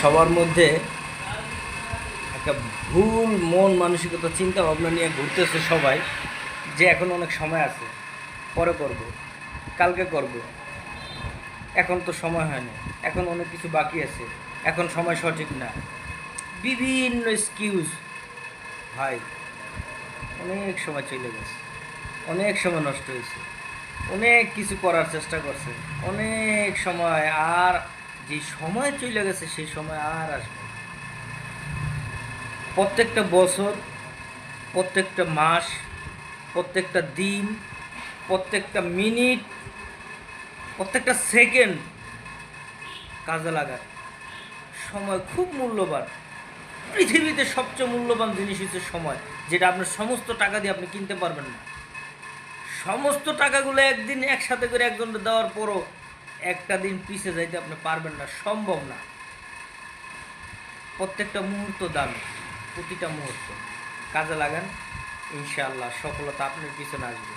সবার মধ্যে একটা ভুল মন মানসিকতা চিন্তা ভাবনা নিয়ে ঘুরতেছে সবাই, যে এখন অনেক সময় আছে, পরে করব, কালকে করব, এখন তো সময় হয় না, এখন অনেক কিছু বাকি আছে, এখন সময় সঠিক না, বিভিন্ন এক্সকিউজ। ভাই, অনেক সময় চলে গেছে, অনেক সময় নষ্ট হয়েছে, অনেক কিছু করার চেষ্টা করছে, অনেক সময়, আর যে সময় চলে গেছে সেই সময় আর আসবে না। প্রত্যেকটা বছর, প্রত্যেকটা মাস, প্রত্যেকটা দিন, প্রত্যেকটা মিনিট, প্রত্যেকটা সেকেন্ড কাজে লাগার সময় খুব মূল্যবান। পৃথিবীতে সবচেয়ে মূল্যবান জিনিস হচ্ছে সময়, যেটা আপনার সমস্ত টাকা দিয়ে আপনি কিনতে পারবেন না। সমস্ত টাকাগুলো একদিন একসাথে করে একজনকে দেওয়ার পরও একটা দিন পিছিয়ে যাইতে আপনি পারবেন না, সম্ভব না। প্রত্যেকটা মুহূর্ত দামি, প্রতিটা মুহূর্ত কাজে লাগান, ইনশাআল্লাহ সফলতা আপনার পিছনে আসবে।